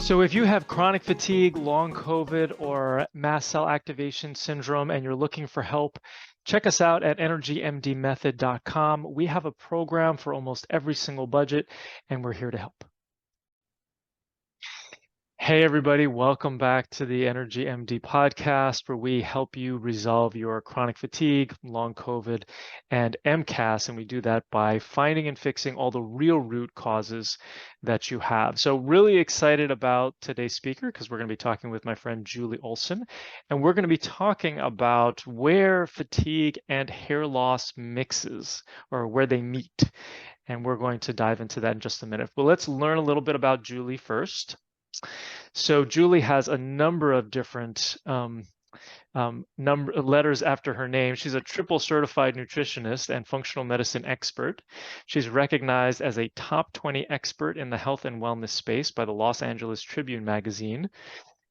So if you have chronic fatigue, long COVID, or mast cell activation syndrome and you're looking for help, check us out at energymdmethod.com. We have a program for almost every single budget, and we're here to help. Hey everybody, welcome back to the Energy MD podcast, where we help you resolve your chronic fatigue, long COVID, and MCAS, and we do that by finding and fixing all the real root causes that you have. So really excited about today's speaker, because we're going to be talking with my friend Julie Olson, and we're going to be talking about where fatigue and hair loss mixes, or where they meet, and we're going to dive into that in just a minute. But let's learn a little bit about Julie first. So Julie has a number of different letters after her name. She's a triple certified nutritionist and functional medicine expert. She's recognized as a top 20 expert in the health and wellness space by the Los Angeles Tribune Magazine.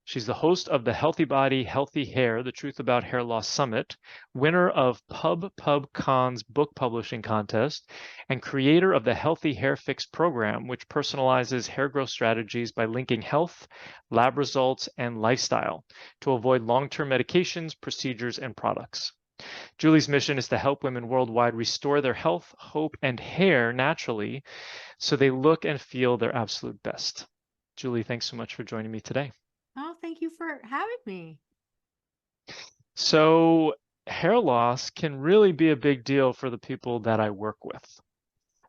She's the host of the Healthy Body, Healthy Hair, The Truth About Hair Loss Summit, winner of PubPubCon's book publishing contest, and creator of the HealthyHairFix program, which personalizes hair growth strategies by linking health, lab results, and lifestyle to avoid long-term medications, procedures, and products. Julie's mission is to help women worldwide restore their health, hope, and hair naturally so they look and feel their absolute best. Julie, thanks so much for joining me today. Oh, thank you for having me. So hair loss can really be a big deal for the people that I work with.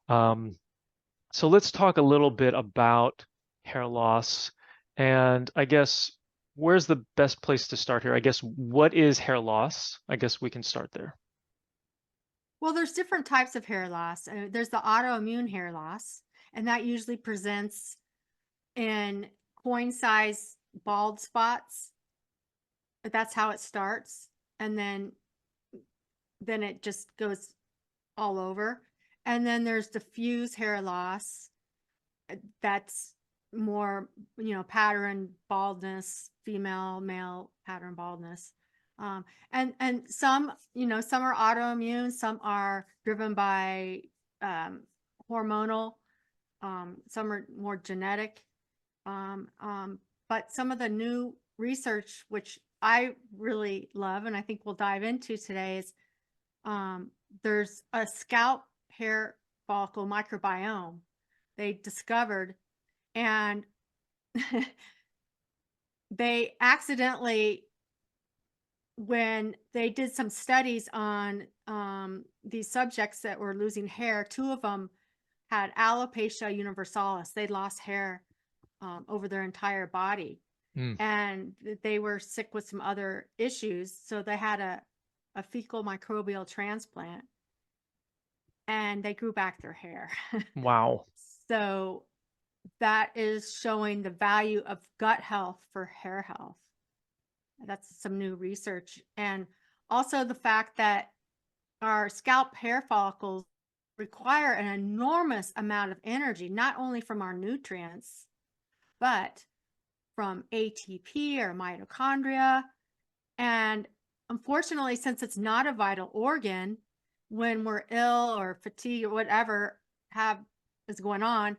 So let's talk a little bit about hair loss. And I guess, where's the best place to start here? I guess, what is hair loss? I guess we can start there. Well, there's different types of hair loss. There's the autoimmune hair loss, and that usually presents in coin-sized bald spots. That's how it starts, and then it just goes all over. And then there's diffuse hair loss. That's more, pattern baldness, female, male pattern baldness. And some, some are autoimmune, some are driven by hormonal, some are more genetic. But some of the new research, which I really love, and I think we'll dive into today, is there's a scalp hair follicle microbiome they discovered, and they accidentally, when they did some studies on these subjects that were losing hair, 2 of them had alopecia universalis. They lost hair over their entire body. And they were sick with some other issues. So they had a fecal microbial transplant, and they grew back their hair. Wow. So that is showing the value of gut health for hair health. That's some new research. And also the fact that our scalp hair follicles require an enormous amount of energy, not only from our nutrients, but from ATP or mitochondria. And unfortunately, since it's not a vital organ, when we're ill or fatigued or whatever is going on,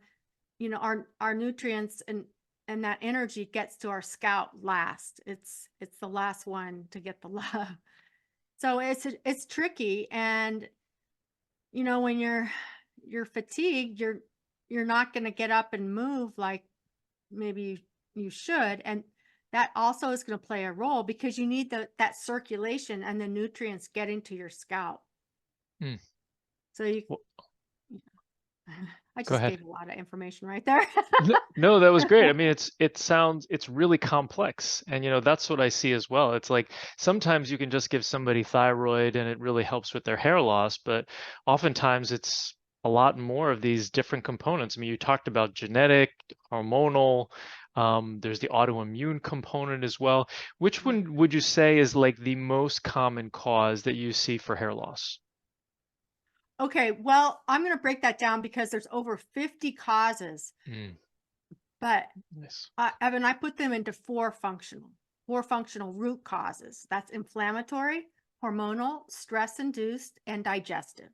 our nutrients and that energy gets to our scalp last. It's the last one to get the love. So it's tricky. And when you're fatigued, you're not going to get up and move like maybe you should, and that also is going to play a role because you need that circulation and the nutrients getting to your scalp. So I just gave a lot of information right there. No, that was great. I mean, it's really complex. And that's what I see as well. It's like sometimes you can just give somebody thyroid and it really helps with their hair loss, but oftentimes it's a lot more of these different components. I mean, you talked about genetic, hormonal, there's the autoimmune component as well. Which one would you say is like the most common cause that you see for hair loss? Okay, well, I'm going to break that down because there's over 50 causes. But Nice. Evan, I put them into four functional root causes. That's inflammatory, hormonal, stress-induced, and digestive.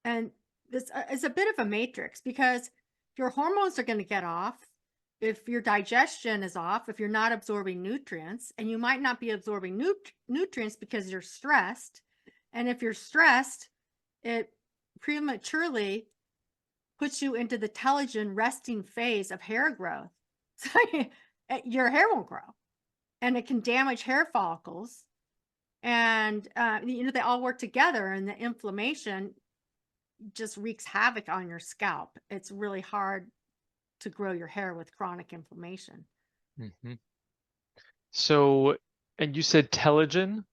And this is a bit of a matrix because your hormones are going to get off. if your digestion is off, if you're not absorbing nutrients, and you might not be absorbing nutrients because you're stressed. And if you're stressed, it prematurely puts you into the telogen resting phase of hair growth. So your hair won't grow, and it can damage hair follicles. And they all work together, and the inflammation just wreaks havoc on your scalp. It's really hard to grow your hair with chronic inflammation. Hmm. So, and you said telogen?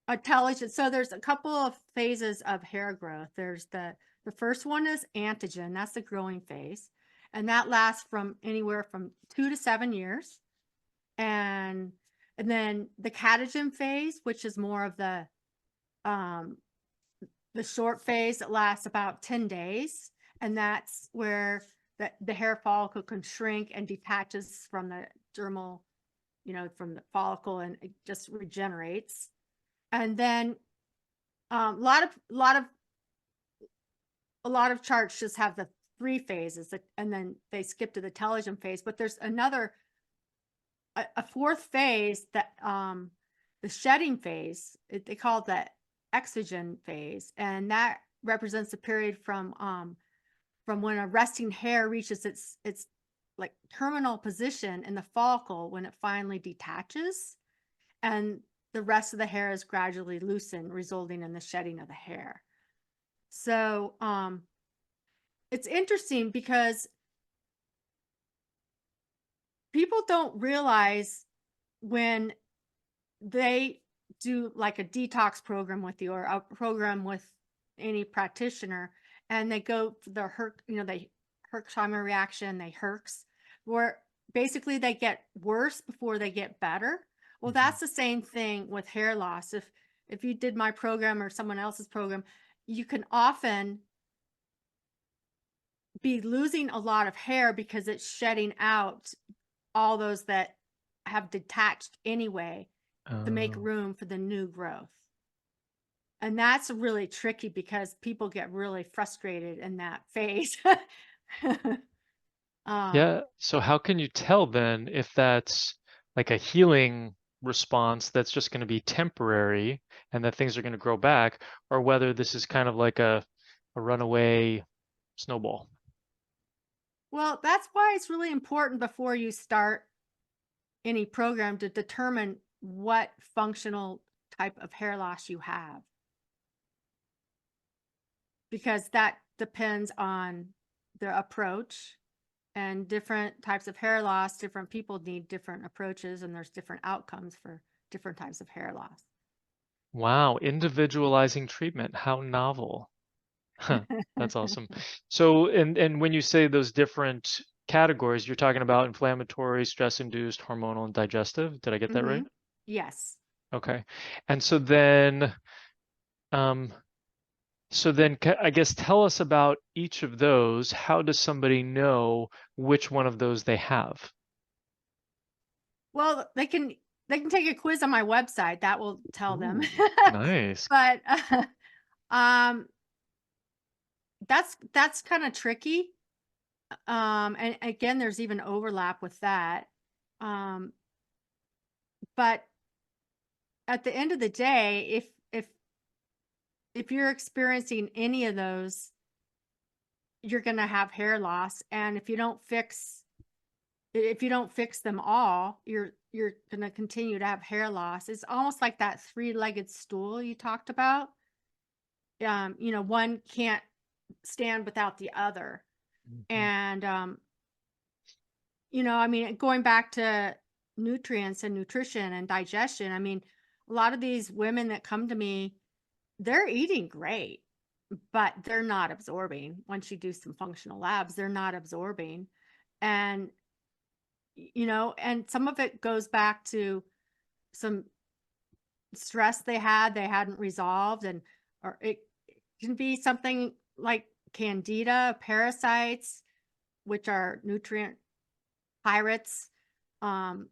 Telogen. So there's a couple of phases of hair growth. There's the first one is antigen. That's the growing phase, and that lasts from anywhere from 2 to 7 years. And then the catagen phase, which is more of the short phase that lasts about 10 days. And that's where the hair follicle can shrink and detaches from the dermal, from the follicle, and it just regenerates. And then a lot of charts just have the 3 phases, and then they skip to the telogen phase. But there's a 4th phase, that the shedding phase. They call it the exogen phase, and that represents the period from when a resting hair reaches its like terminal position in the follicle, when it finally detaches, and the rest of the hair is gradually loosened, resulting in the shedding of the hair. So it's interesting because people don't realize when they do like a detox program with you, or a program with any practitioner, and they go for the they Herxheimer reaction, they Herx, where basically they get worse before they get better. Well, that's the same thing with hair loss. If you did my program or someone else's program, you can often be losing a lot of hair because it's shedding out all those that have detached anyway, to make Oh. room for the new growth. And that's really tricky because people get really frustrated in that phase. um, Yeah. So how can you tell then if that's like a healing response that's just going to be temporary and that things are going to grow back, or whether this is kind of like a runaway snowball? well, that's why it's really important before you start any program to determine what functional type of hair loss you have, because that depends on the approach. And different types of hair loss, different people need different approaches, and there's different outcomes for different types of hair loss. Wow, individualizing treatment. How novel. Huh, that's awesome. So, and when you say those different categories, you're talking about inflammatory, stress-induced, hormonal, and digestive. Did I get that right? Yes. Okay. And um, so then I guess tell us about each of those. How does somebody know which one of those they have? Well, they can take a quiz on my website. That will tell them. Ooh, nice. But um that's kind of tricky. And again, there's even overlap with that. Um but at the end of the day, if you're experiencing any of those, you're going to have hair loss. And if you don't fix them all, you're going to continue to have hair loss. It's almost like that three-legged stool you talked about. One can't stand without the other. Mhm. And I mean, going back to nutrients and nutrition and digestion, I mean, a lot of these women that come to me, they're eating great, but they're not absorbing. Once you do some functional labs, they're not absorbing. And and some of it goes back to some stress they hadn't resolved, or it can be something like candida, parasites, which are nutrient pirates. um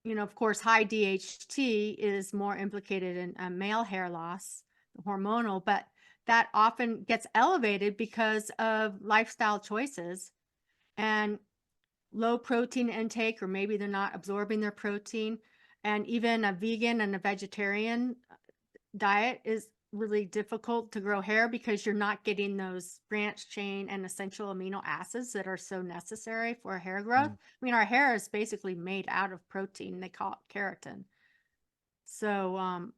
of course, high DHT is more implicated in male hair loss, hormonal, but that often gets elevated because of lifestyle choices. And low protein intake, or maybe they're not absorbing their protein. And even a vegan and a vegetarian diet is really difficult to grow hair because you're not getting those branch chain and essential amino acids that are so necessary for hair growth. Mm. I mean, our hair is basically made out of protein. They call it keratin. So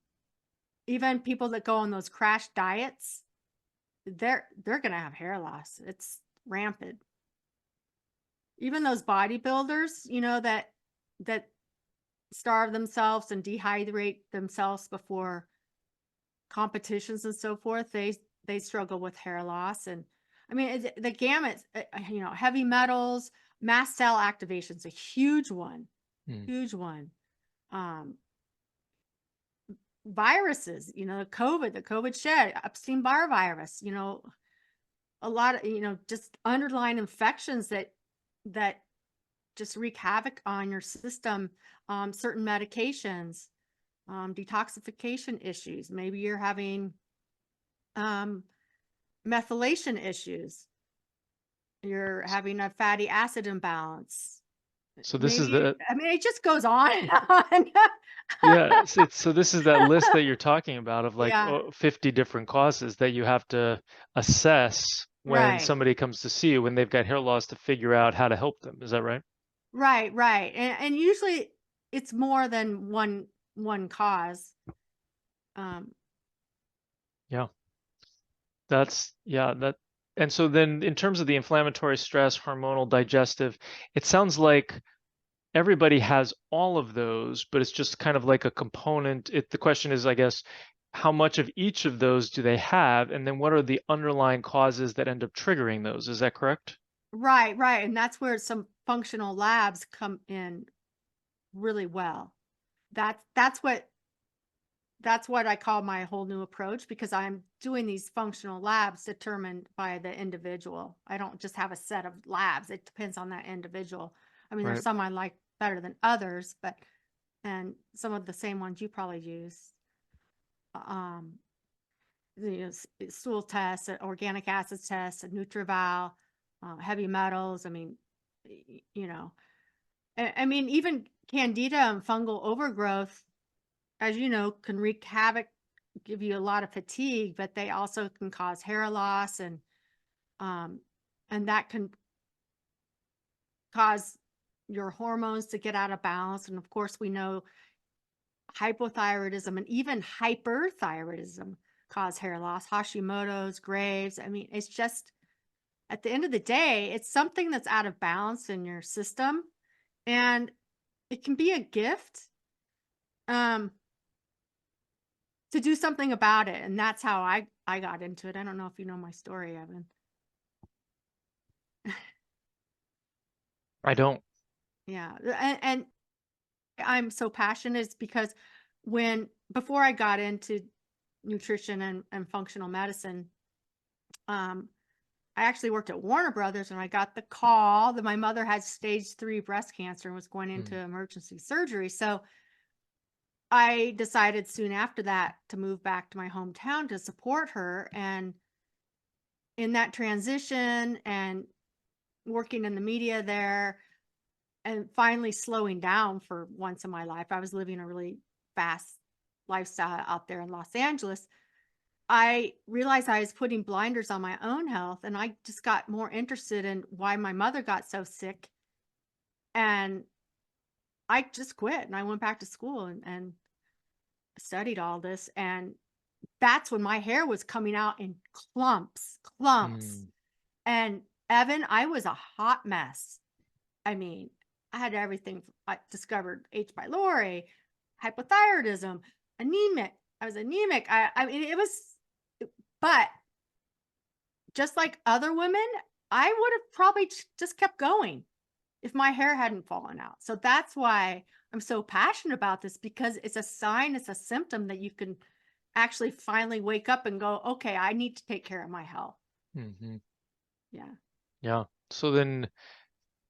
even people that go on those crash diets, they're gonna have hair loss. It's rampant. Even those bodybuilders, that starve themselves and dehydrate themselves before competitions and so forth, they struggle with hair loss. And I mean, the gamut, heavy metals, mast cell activation is a huge one. Mm. Huge one. Viruses, the COVID shed, Epstein-Barr virus, a lot of, just underlying infections that just wreak havoc on your system. Certain medications, detoxification issues. Maybe you're having methylation issues. You're having a fatty acid imbalance. So this is Maybe, the I mean, it just goes on and on. yeah, so this is that list that you're talking about of like Yeah, 50 different causes that you have to assess when right. somebody comes to see you when they've got hair loss to figure out how to help them. Is that right? Right, right. And usually it's more than one cause. Um, Yeah. That and so then in terms of the inflammatory stress, hormonal, digestive, it sounds like everybody has all of those, but it's just kind of like a component. The question is, I guess, how much of each of those do they have? And then what are the underlying causes that end up triggering those? Is that correct? right, right. And that's where some functional labs come in really well. That's what I call my whole new approach, because I'm doing these functional labs determined by the individual. I don't just have a set of labs. It depends on that individual. I mean, there's Right. some I like better than others, and some of the same ones you probably use. Um, Stool tests, organic acids tests, a NutriVal, heavy metals. I mean, you know, I mean, even candida and fungal overgrowth, as you know, can wreak havoc, give you a lot of fatigue, but they also can cause hair loss, um, and that can cause your hormones to get out of balance. And of course, we know hypothyroidism and even hyperthyroidism cause hair loss, Hashimoto's, Graves. I mean, it's just, at the end of the day, it's something that's out of balance in your system, and it can be a gift um, to do something about it. And that's how I got into it. I don't know if you know my story, Evan. I don't. Yeah, and I'm so passionate is because before I got into nutrition and functional medicine, um, I actually worked at Warner Brothers, and I got the call that my mother had stage 3 breast cancer and was going into Mm. emergency surgery. So I decided soon after that to move back to my hometown to support her. And in that transition and working in the media there, and finally slowing down for once in my life, I was living a really fast lifestyle out there in Los Angeles. I realized I was putting blinders on my own health, and I just got more interested in why my mother got so sick. And I just quit and I went back to school and studied all this. And that's when my hair was coming out in clumps, clumps. Mm. And Evan, I was a hot mess. I mean, I had everything. I discovered H. pylori, hypothyroidism, anemic. I was anemic. I mean, but just like other women, I would have probably just kept going if my hair hadn't fallen out. So that's why I'm so passionate about this, because it's a sign, it's a symptom that you can actually finally wake up and go, okay, I need to take care of my health. Hmm. Yeah. Yeah. So then,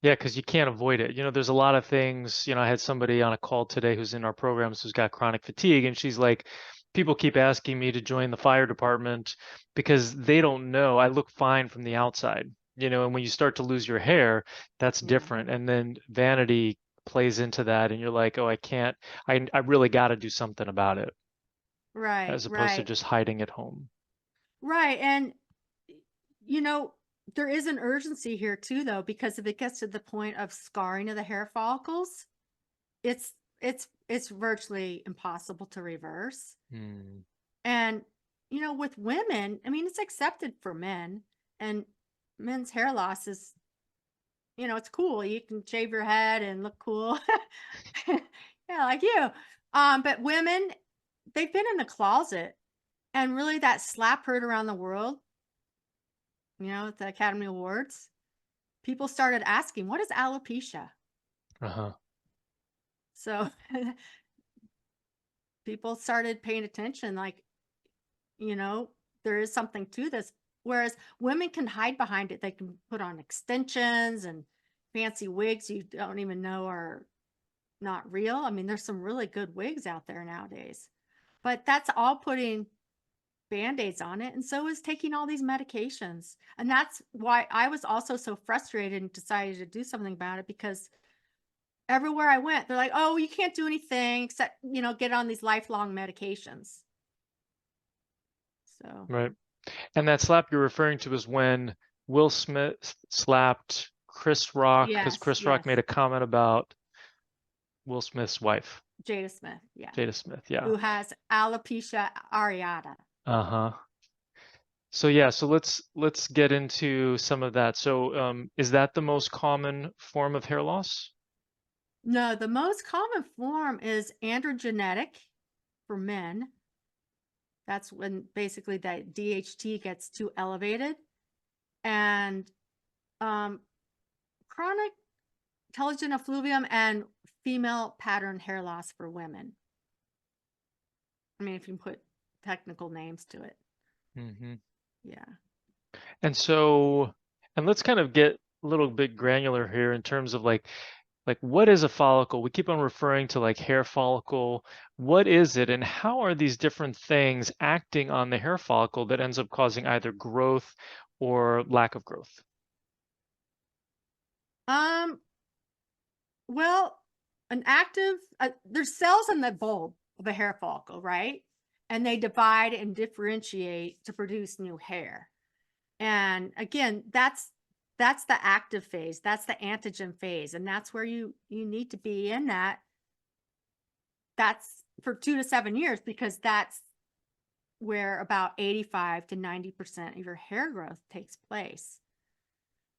yeah, because you can't avoid it. There's a lot of things. I had somebody on a call today who's in our programs who's got chronic fatigue, and she's like, people keep asking me to join the fire department because they don't know. I look fine from the outside. and when you start to lose your hair, that's Yeah. different. And then vanity plays into that, and you're like, oh, I can't, I really got to do something about it, Right, as opposed to right, just hiding at home. right. And you know, there is an urgency here too, though, because if it gets to the point of scarring of the hair follicles, it's it's virtually impossible to reverse. Hmm. And with women, I mean, it's accepted for men, and men's hair loss is, it's cool. You can shave your head and look cool. Yeah, like you. But women, they've been in the closet, and really that slap heard around the world, at the Academy Awards. People started asking, "What is alopecia?" Uh-huh. So people started paying attention, like, you know, there is something to this. Whereas women can hide behind it. They can put on extensions and fancy wigs you don't even know are not real. I mean, there's some really good wigs out there nowadays. But that's all putting band-aids on it, and so is taking all these medications. And that's why I was also so frustrated and decided to do something about it, because everywhere I went, they're like, "Oh, you can't do anything except, get on these lifelong medications." So, Right. And that slap you're referring to is when Will Smith slapped Chris Rock because yes, Chris Rock yes. made a comment about Will Smith's wife, Jada Smith, yeah, Jada Smith. Yeah. who has alopecia areata. Uh-huh. So yeah, so let's get into some of that. So is that the most common form of hair loss? No, the most common form is androgenetic for men. That's when basically that DHT gets too elevated. And um, chronic telogen effluvium and female pattern hair loss for women. I mean, if you can put technical names to it. Hmm. Yeah. And so, and let's kind of get a little bit granular here in terms of like what is a follicle? We keep on referring to like hair follicle. What is it, and how are these different things acting on the hair follicle that ends up causing either growth or lack of growth? Um, well, there's cells in the bulb of a hair follicle, right? And they divide and differentiate to produce new hair. And again, that's the active phase. That's the antigen phase. And that's where you need to be in that. That's for 2 to 7 years, because that's where about 85 to 90% of your hair growth takes place.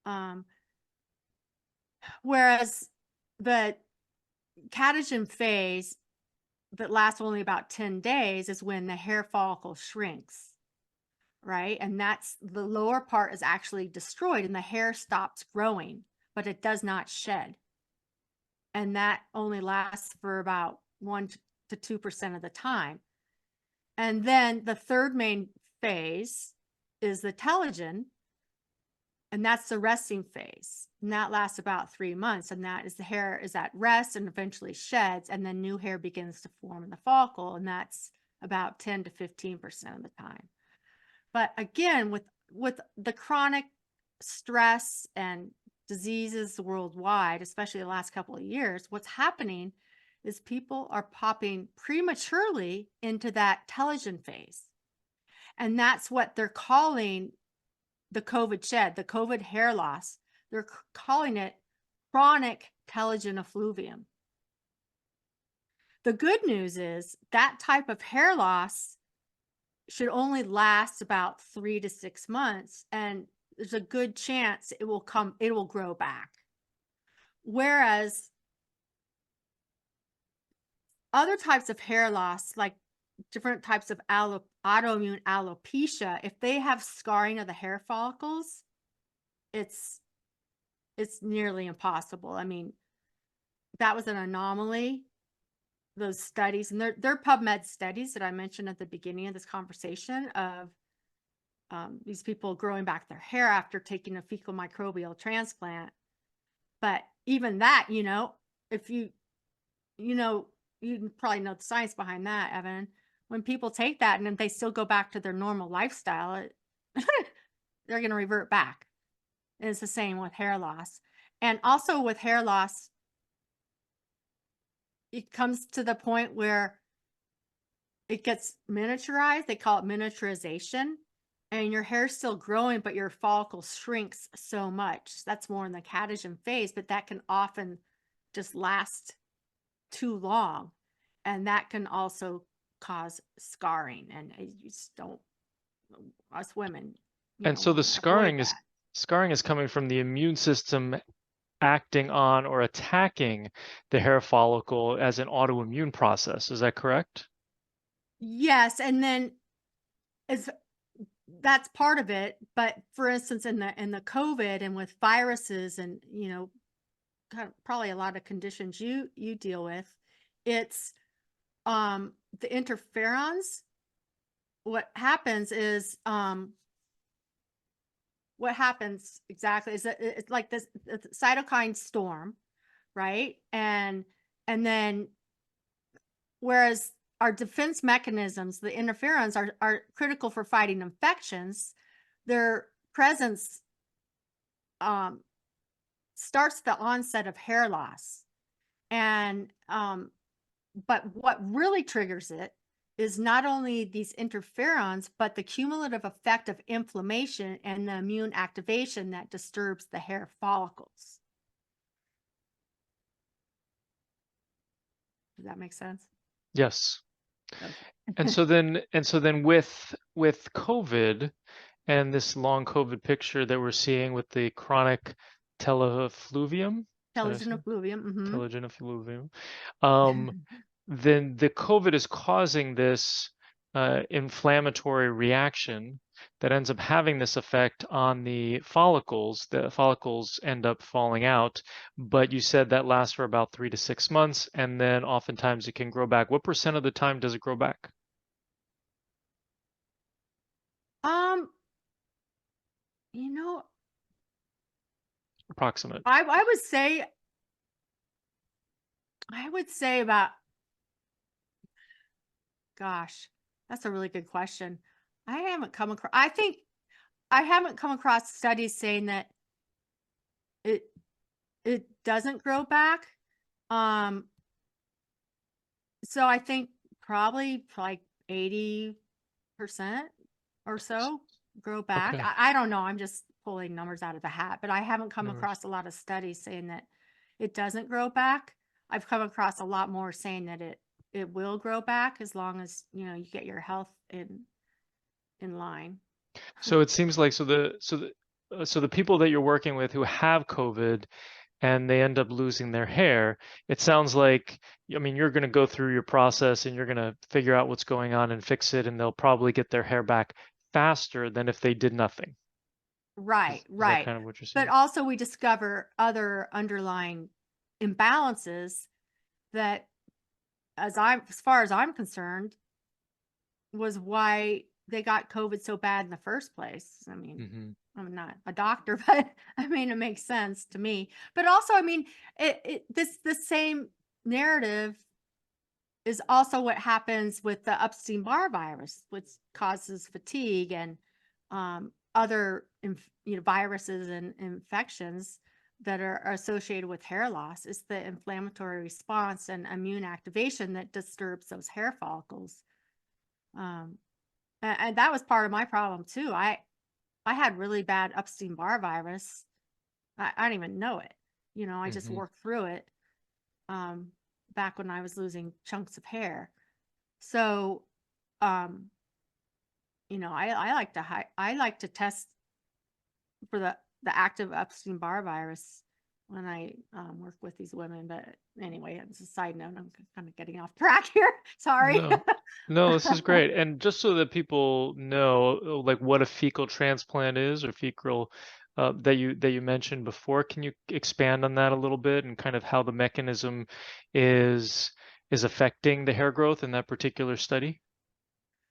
Um, Whereas the catagen phase that lasts only about 10 days is when the hair follicle shrinks, right? And that's the lower part is actually destroyed and the hair stops growing, but it does not shed. And that only lasts for about 1 to 2% of the time. And then the third main phase is the telogen, and that's the resting phase. And that lasts about 3 months. And that is the hair is at rest and eventually sheds, and then new hair begins to form in the follicle. And that's about 10 to 15% of the time. But again, with the chronic stress and diseases worldwide, especially the last couple of years, what's happening is people are popping prematurely into that telogen phase. And that's what they're calling the COVID shed, the COVID hair loss. They're calling it chronic telogen effluvium. The good news is that type of hair loss should only last about 3 to 6 months, and there's a good chance it will grow back. Whereas other types of hair loss, like different types of autoimmune alopecia, if they have scarring of the hair follicles, it's nearly impossible. I mean, that was an anomaly. Those studies, and they're PubMed studies that I mentioned at the beginning of this conversation, of these people growing back their hair after taking a fecal microbial transplant. But even that, if you probably know the science behind that, Evan. When people take that and then they still go back to their normal lifestyle, they're going to revert back. And it's the same with hair loss. And also with hair loss, it comes to the point where it gets miniaturized. They call it miniaturization. And your hair's still growing, but your follicle shrinks so much. That's more in the catagen phase, but that can often just last too long. And that can also cause scarring. And you just don't, us women, And so the want to avoid that. scarring is coming from the immune system acting on or attacking the hair follicle as an autoimmune process. Is that correct? Yes. And then as that's part of it. But for instance, in the COVID and with viruses and, kind of probably a lot of conditions you deal with, it's the interferons. What happens is what happens exactly is that it's like this cytokine storm, right? And then whereas our defense mechanisms, the interferons are critical for fighting infections, their presence starts the onset of hair loss. And but what really triggers it is not only these interferons, but the cumulative effect of inflammation and the immune activation that disturbs the hair follicles. Does that make sense? Yes. Okay. And so then with COVID and this long COVID picture that we're seeing with the chronic telefluvium, is that how I Telogen say it? effluvium. Telogen effluvium, then the COVID is causing this inflammatory reaction that ends up having this effect on the follicles. The follicles end up falling out, but you said that lasts for about 3 to 6 months, and then oftentimes it can grow back. What percent of the time does it grow back? um, you know, Approximate. I would say about, gosh, that's a really good question. I think I haven't come across studies saying that it it doesn't grow back. Um, so I think probably like 80% or so grow back. Okay. I don't know. I'm just pulling numbers out of the hat, but I haven't come No worries. across a lot of studies saying that it doesn't grow back. I've come across a lot more saying that it will grow back as long as, you get your health in line. So it seems like so the people that you're working with who have COVID and they end up losing their hair, it sounds like, I mean, you're going to go through your process and you're going to figure out what's going on and fix it, and they'll probably get their hair back faster than if they did nothing. Right, Is that right. kind of what you're But saying? also we discover other underlying imbalances that as far as I'm concerned, was why they got COVID so bad in the first place. I mean, Hmm. I'm not a doctor, but I mean, it makes sense to me. But also, I mean, the same narrative is also what happens with the Epstein-Barr virus, which causes fatigue and other viruses and infections that are associated with hair loss. It's the inflammatory response and immune activation that disturbs those hair follicles. Um, and that was part of my problem too. I had really bad Epstein-Barr virus. I didn't even know it. I just Hmm. worked through it um, back when I was losing chunks of hair. So, um, I like to test for the active Epstein-Barr virus when I work with these women. But anyway, it's a side note. I'm kind of getting off track here. Sorry. No, no, this is great. And just so that people know, like what a fecal transplant is, or fecal that you mentioned before, can you expand on that a little bit and kind of how the mechanism is is affecting the hair growth in that particular study?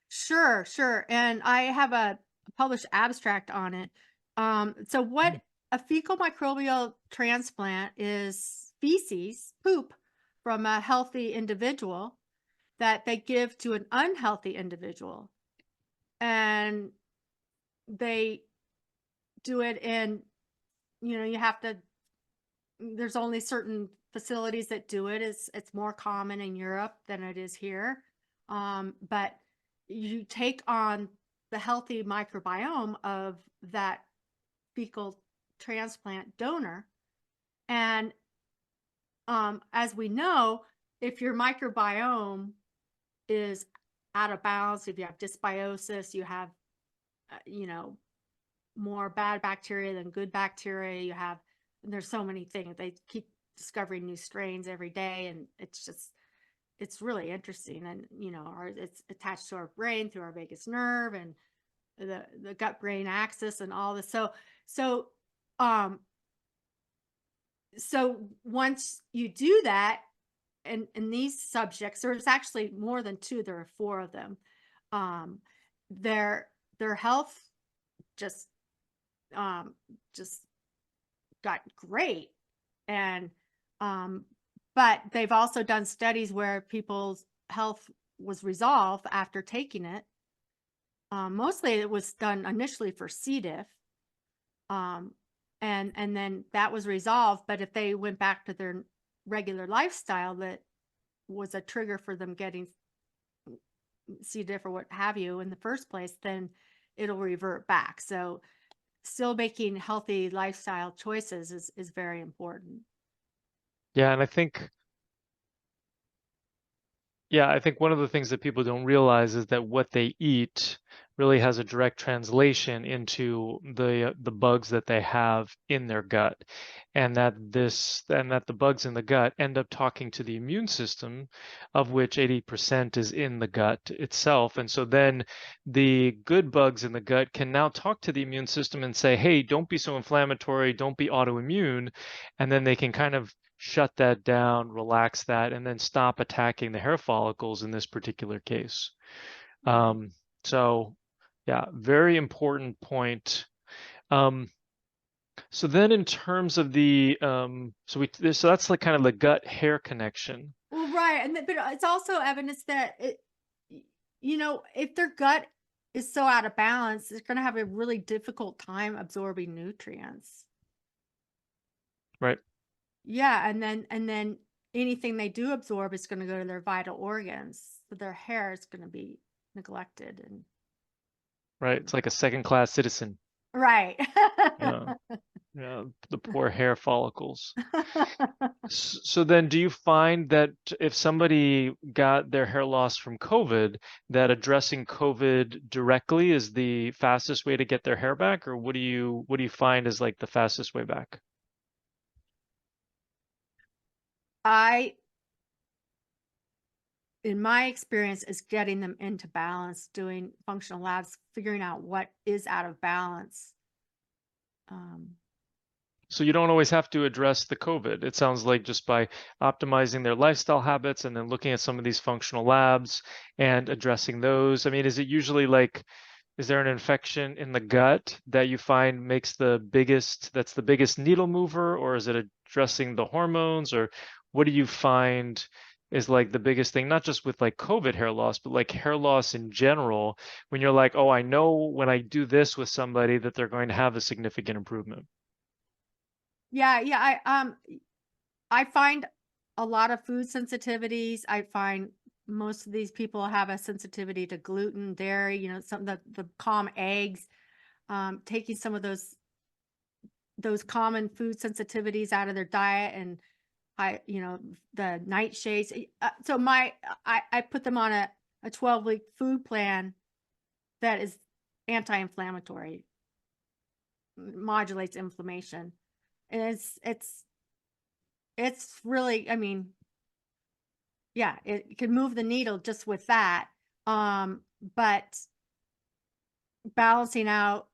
Sure, sure. And I have a published abstract on it. So Mm. what a fecal microbial transplant is feces, poop from a healthy individual that they give to an unhealthy individual. And they do it in you have to, there's only certain facilities that do it. It's more common in Europe than it is here. But you take on the healthy microbiome of that fecal transplant donor. And as we know, if your microbiome is out of balance, if you have dysbiosis, you have, more bad bacteria than good bacteria, you have, and there's so many things. They keep discovering new strains every day. And it's really interesting. And, it's attached to our brain through our vagus nerve and the gut brain axis and all this. So, um, so once you do that, and these subjects, there's actually more than two, there are four of them. Their health just just got great. And but they've also done studies where people's health was resolved after taking it. Mostly it was done initially for C. diff. And then that was resolved. But if they went back to their regular lifestyle, that was a trigger for them getting C. diff or what have you in the first place, then it'll revert back. So still making healthy lifestyle choices is very important. Yeah, and I think one of the things that people don't realize is that what they eat really has a direct translation into the bugs that they have in their gut, and that the bugs in the gut end up talking to the immune system, of which 80% is in the gut itself. And so then the good bugs in the gut can now talk to the immune system and say, hey, don't be so inflammatory, don't be autoimmune, and then they can kind of shut that down, relax that, and then stop attacking the hair follicles in this particular case. So yeah, very important point. So then in terms of the, so that's like kind of the gut hair connection. Well, right. And but it's also evidence that if their gut is so out of balance, they're going to have a really difficult time absorbing nutrients. Right. Yeah, and then anything they do absorb is going to go to their vital organs. So their hair is going to be neglected. And Right. It's like a second-class citizen. right. Yeah. Yeah. The poor hair follicles. So then do you find that if somebody got their hair loss from COVID, that addressing COVID directly is the fastest way to get their hair back, or what do you find is like the fastest way back? In my experience, is getting them into balance, doing functional labs, figuring out what is out of balance. So you don't always have to address the COVID. It sounds like just by optimizing their lifestyle habits and then looking at some of these functional labs and addressing those. I mean, is it usually like, is there an infection in the gut that you find that's the biggest needle mover, or is it addressing the hormones, or what do you find is like the biggest thing, not just with like COVID hair loss, but like hair loss in general, when you're like, oh, I know when I do this with somebody that they're going to have a significant improvement? Yeah. I find a lot of food sensitivities. I find most of these people have a sensitivity to gluten, dairy, some of the common eggs. Taking some of those common food sensitivities out of their diet, and the nightshades. So I put them on a 12-week food plan that is anti-inflammatory, modulates inflammation. And it's really, I mean, yeah, it can move the needle just with that. But balancing out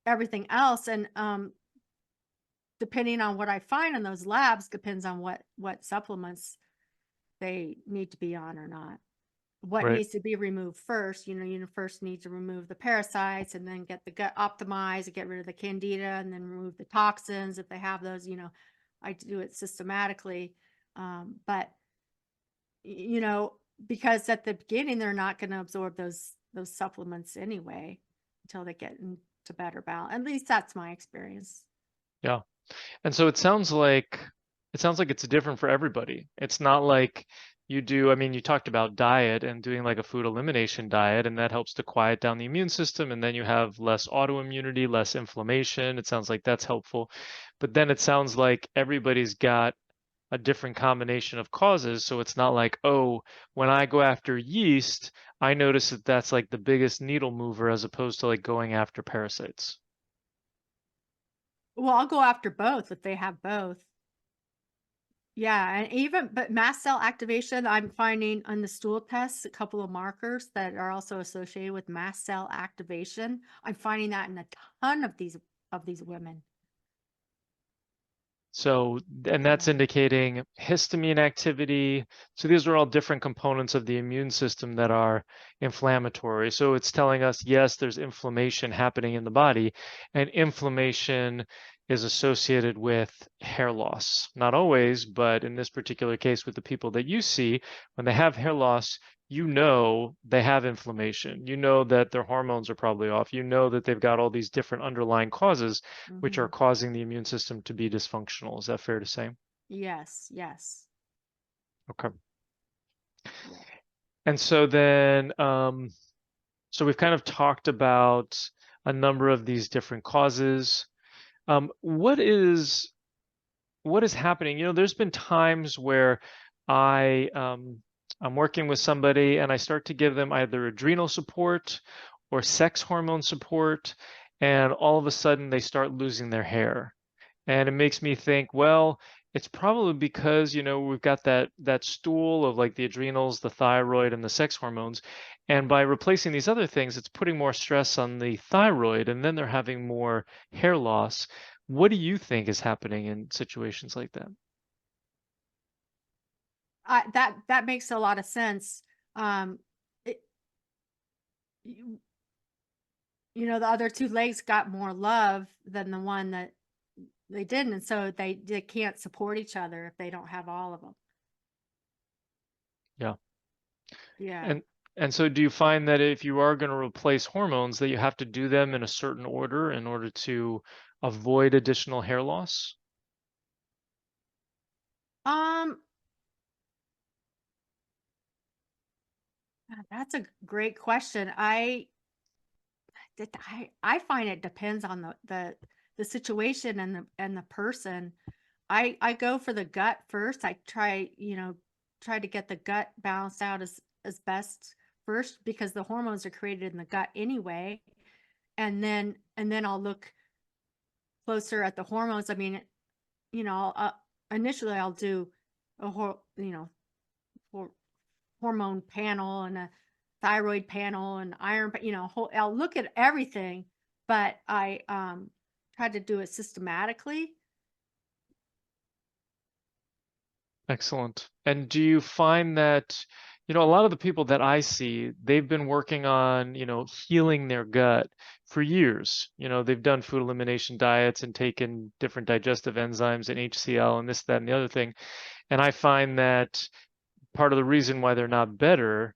everything else, and depending on what I find in those labs, depends on what supplements they need to be on or not. What Right. needs to be removed first? You first need to remove the parasites, and then get the gut optimized, and get rid of the candida, and then remove the toxins if they have those. I do it systematically. But because at the beginning they're not going to absorb those supplements anyway until they get into better balance. At least that's my experience. Yeah. And so it sounds like it's different for everybody. It's not like you do, I mean, you talked about diet and doing like a food elimination diet, and that helps to quiet down the immune system, and then you have less autoimmunity, less inflammation. It sounds like that's helpful. But then it sounds like everybody's got a different combination of causes. So it's not like, oh, when I go after yeast, I notice that that's like the biggest needle mover as opposed to like going after parasites. Well, I'll go after both if they have both. Yeah, and even but mast cell activation, I'm finding on the stool tests a couple of markers that are also associated with mast cell activation. I'm finding that in a ton of these women. So, and that's Yeah. indicating histamine activity. So these are all different components of the immune system that are inflammatory. So it's telling us, yes, there's inflammation happening in the body, and inflammation is associated with hair loss. Not always, but in this particular case with the people that you see, when they have hair loss, you know they have inflammation. You know that their hormones are probably off. You know that they've got all these different underlying causes which are Mhm. causing the immune system to be dysfunctional. Is that fair to say? Yes, yes. Okay. Yeah. And so then, so we've kind of talked about a number of these different causes. What is happening? There's been times where I I'm working with somebody and I start to give them either adrenal support or sex hormone support, and all of a sudden they start losing their hair. And it makes me think, well, it's probably because, we've got that stool of like the adrenals, the thyroid, and the sex hormones. And by replacing these other things, it's putting more stress on the thyroid, and then they're having more hair loss. What do you think is happening in situations like that? That makes a lot of sense. Um, it, you, the other two legs got more love than the one that they didn't, and so they can't support each other if they don't have all of them. Yeah. Yeah. And and so do you find that if you are going to replace hormones, that you have to do them in a certain order in order to avoid additional hair loss? Um, that's a great question. I find it depends on the situation and the person. I go for the gut first. I try to get the gut balanced out as best first because the hormones are created in the gut anyway. And then I'll look closer at the hormones. I mean, initially I'll do a hor- hormone panel and a thyroid panel and iron, I'll look at everything, but I try to do it systematically. Excellent. And do you find that, a lot of the people that I see, they've been working on, healing their gut for years. They've done food elimination diets and taken different digestive enzymes and HCl and this, that, and the other thing. And I find that part of the reason why they're not better,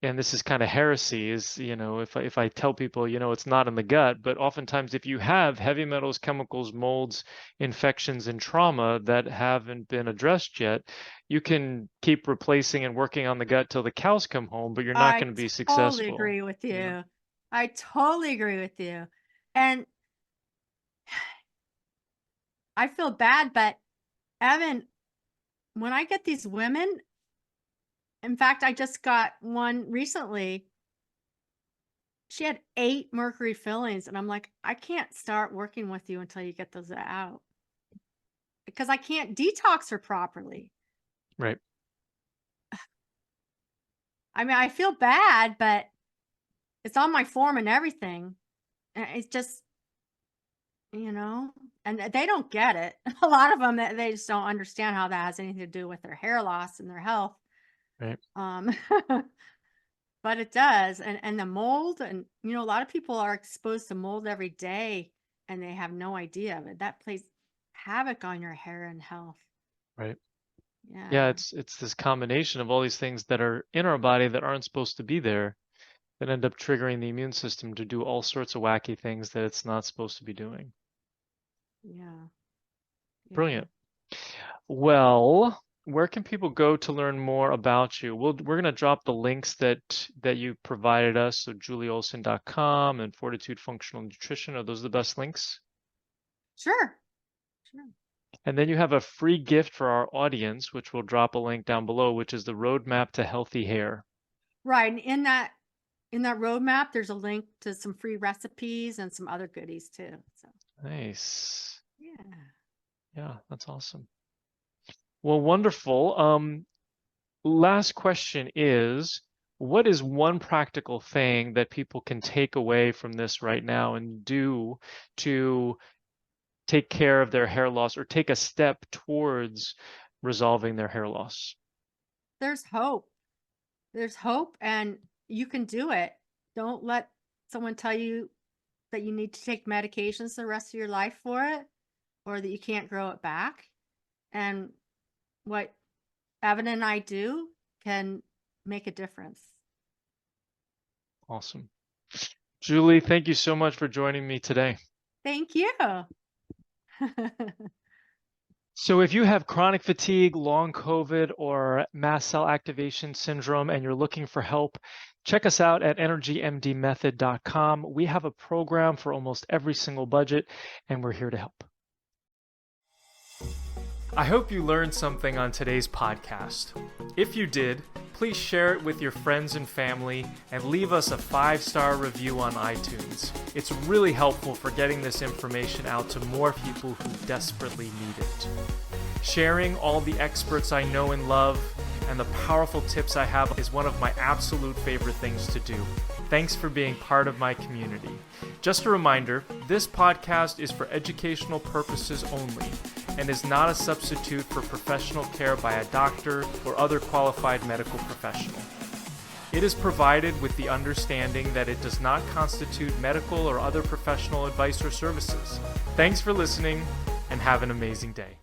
and this is kind of heresy, is, if I tell people, it's not in the gut, but oftentimes if you have heavy metals, chemicals, molds, infections, and trauma that haven't been addressed yet, you can keep replacing and working on the gut till the cows come home, but you're not I going to be totally successful. agree with Yeah. you. I totally agree with you. And I feel bad, but Evan, when I get these women, in fact, I just got one recently. She had 8 mercury fillings, and I'm like, I can't start working with you until you get those out because I can't detox her properly. Right. I mean, I feel bad, but it's on my form and everything. And it's just, you know, and they don't get it. A lot of them, they just don't understand how that has anything to do with their hair loss and their health. Right. Um, but it does. And the mold, and, a lot of people are exposed to mold every day and they have no idea of it. That plays havoc on your hair and health. Right. Yeah, Yeah. it's this combination of all these things that are in our body that aren't supposed to be there that end up triggering the immune system to do all sorts of wacky things that it's not supposed to be doing. Yeah. Brilliant. Well, where can people go to learn more about you? We're going to drop the links that you provided us, so julieolson.com and Fortitude Functional Nutrition. Are those the best links? Sure. And then you have a free gift for our audience, which we'll drop a link down below, which is the roadmap to healthy hair. Right. And in that roadmap, there's a link to some free recipes and some other goodies too. So Nice. yeah. Yeah, that's awesome. Well, wonderful. Last question is, what is one practical thing that people can take away from this right now and do to take care of their hair loss or take a step towards resolving their hair loss? There's hope. There's hope, and you can do it. Don't let someone tell you that you need to take medications the rest of your life for it, or that you can't grow it back. And what Evan and I do can make a difference. Awesome. Julie, thank you so much for joining me today. Thank you. So if you have chronic fatigue, long COVID, or mast cell activation syndrome, and you're looking for help, check us out at energymdmethod.com. We have a program for almost every single budget, and we're here to help. I hope you learned something on today's podcast. If you did, please share it with your friends and family and leave us a 5-star review on iTunes. It's really helpful for getting this information out to more people who desperately need it. Sharing all the experts I know and love and the powerful tips I have is one of my absolute favorite things to do. Thanks for being part of my community. Just a reminder, this podcast is for educational purposes only and is not a substitute for professional care by a doctor or other qualified medical professional. It is provided with the understanding that it does not constitute medical or other professional advice or services. Thanks for listening, and have an amazing day.